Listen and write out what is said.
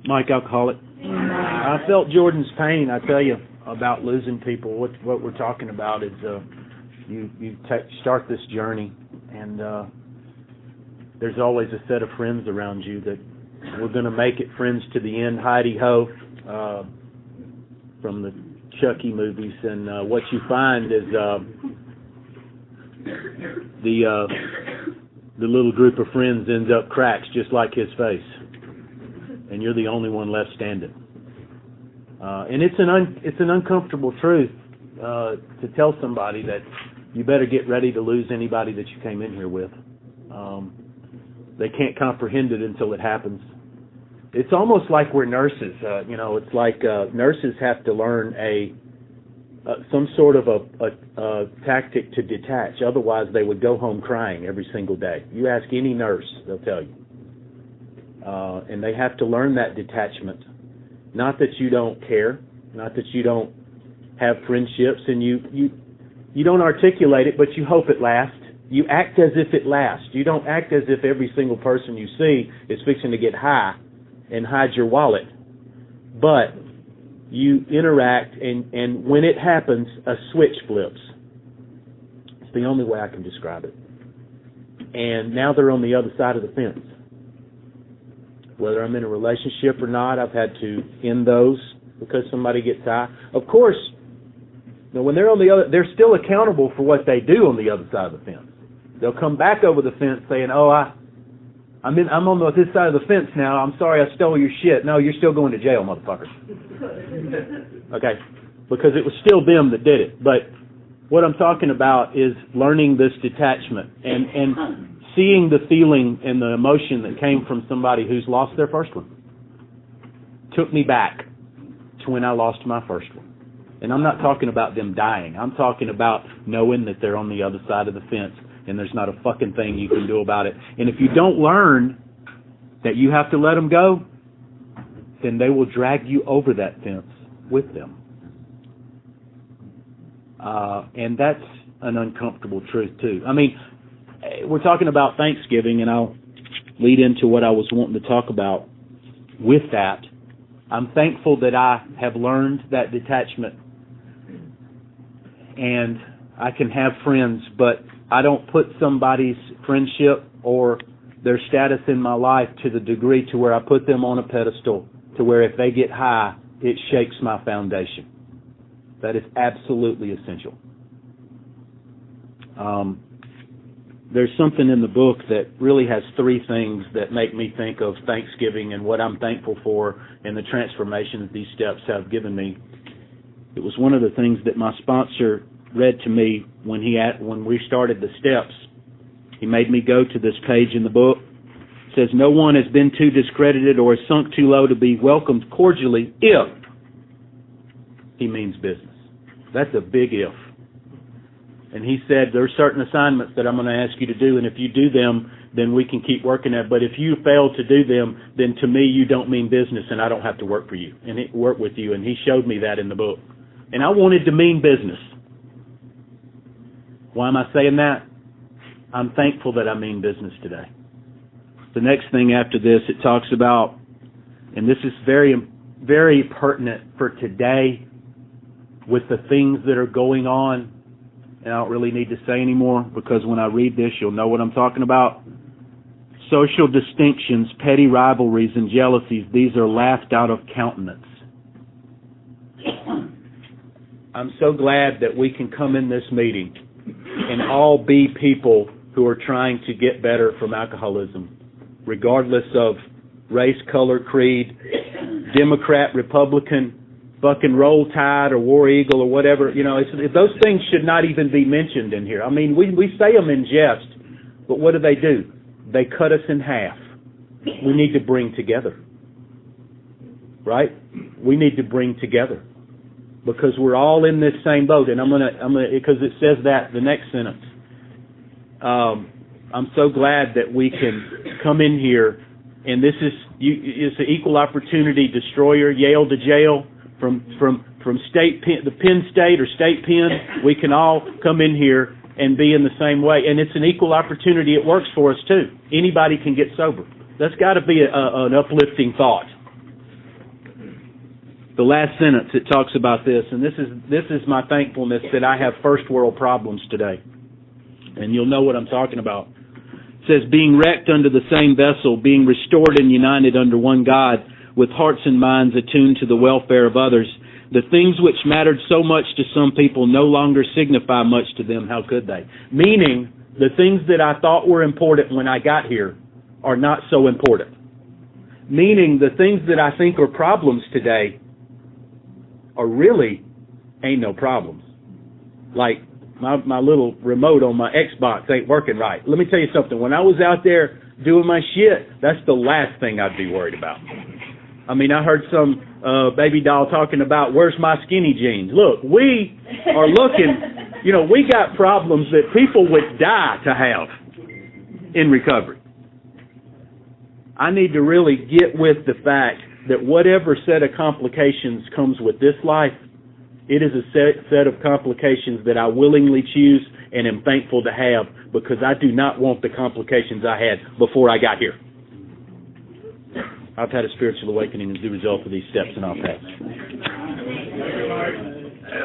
Mike Alcoholic. I felt Jordan's pain. I tell you about losing people. What we're talking about is you start this journey, and there's always a set of friends around you that we're going to make it friends to the end. Heidi Ho from the Chucky movies, and what you find is the little group of friends ends up cracks just like his face, and you're the only one left standing. And it's an uncomfortable truth to tell somebody that you better get ready to lose anybody that you came in here with. They can't comprehend it until it happens. It's almost like we're nurses. It's like nurses have to learn some sort of a tactic to detach. Otherwise, they would go home crying every single day. You ask any nurse, they'll tell you. And they have to learn that detachment. Not that you don't care, not that you don't have friendships, and you don't articulate it, but you hope it lasts. You act as if it lasts. You don't act as if every single person you see is fixing to get high and hide your wallet. But you interact, and when it happens, a switch flips. It's the only way I can describe it. And now they're on the other side of the fence. Whether I'm in a relationship or not, I've had to end those because somebody gets high. Of course, when they're on the other, they're still accountable for what they do on the other side of the fence. They'll come back over the fence saying, "Oh, I'm on this side of the fence now. I'm sorry I stole your shit." No, you're still going to jail, motherfucker. Okay, because it was still them that did it. But what I'm talking about is learning this detachment and seeing the feeling and the emotion that came from somebody who's lost their first one. Took me back to when I lost my first one. And I'm not talking about them dying. I'm talking about knowing that they're on the other side of the fence and there's not a fucking thing you can do about it. And if you don't learn that you have to let them go, then they will drag you over that fence with them. And that's an uncomfortable truth too. I mean, we're talking about Thanksgiving, and I'll lead into what I was wanting to talk about with that. I'm thankful that I have learned that detachment, and I can have friends, but I don't put somebody's friendship or their status in my life to the degree to where I put them on a pedestal to where if they get high, it shakes my foundation. That is absolutely essential. There's something in the book that really has three things that make me think of Thanksgiving and what I'm thankful for and the transformation that these steps have given me. It was one of the things that my sponsor read to me when we started the steps. He made me go to this page in the book. It says, "No one has been too discredited or sunk too low to be welcomed cordially if he means business." That's a big if. And he said, there are certain assignments that I'm going to ask you to do, and if you do them, then we can keep working at it. But if you fail to do them, then to me, you don't mean business, and I don't have to work for you and work with you. And he showed me that in the book. And I wanted to mean business. Why am I saying that? I'm thankful that I mean business today. The next thing after this, it talks about, and this is very, very pertinent for today with the things that are going on. And I don't really need to say anymore because when I read this, you'll know what I'm talking about. Social distinctions, petty rivalries, and jealousies, these are laughed out of countenance. I'm so glad that we can come in this meeting and all be people who are trying to get better from alcoholism, regardless of race, color, creed, Democrat, Republican, fucking Roll Tide or War Eagle or whatever. Those things should not even be mentioned in here. I mean, we say them in jest, but what do? They cut us in half. We need to bring together. Right? We need to bring together. Because we're all in this same boat. And I'm gonna because it says that, the next sentence. I'm so glad that we can come in here, and this is it's an equal opportunity destroyer, Yale to jail. From state pen, the Penn State or state pen, we can all come in here and be in the same way. And it's an equal opportunity. It works for us too. Anybody can get sober. That's got to be an uplifting thought. the last sentence, it talks about this, and this is my thankfulness that I have first world problems today. And you'll know what I'm talking about. It says, being wrecked under the same vessel, being restored and united under one God, with hearts and minds attuned to the welfare of others, the things which mattered so much to some people no longer signify much to them. How could they? Meaning, the things that I thought were important when I got here are not so important. Meaning, the things that I think are problems today are really ain't no problems. Like, my little remote on my Xbox ain't working right. Let me tell you something. When I was out there doing my shit, that's the last thing I'd be worried about. I mean, I heard some baby doll talking about, where's my skinny jeans? Look, we are looking, we got problems that people would die to have in recovery. I need to really get with the fact that whatever set of complications comes with this life, it is a set of complications that I willingly choose and am thankful to have, because I do not want the complications I had before I got here. I've had a spiritual awakening as a result of these steps, and I'll pass. Hey,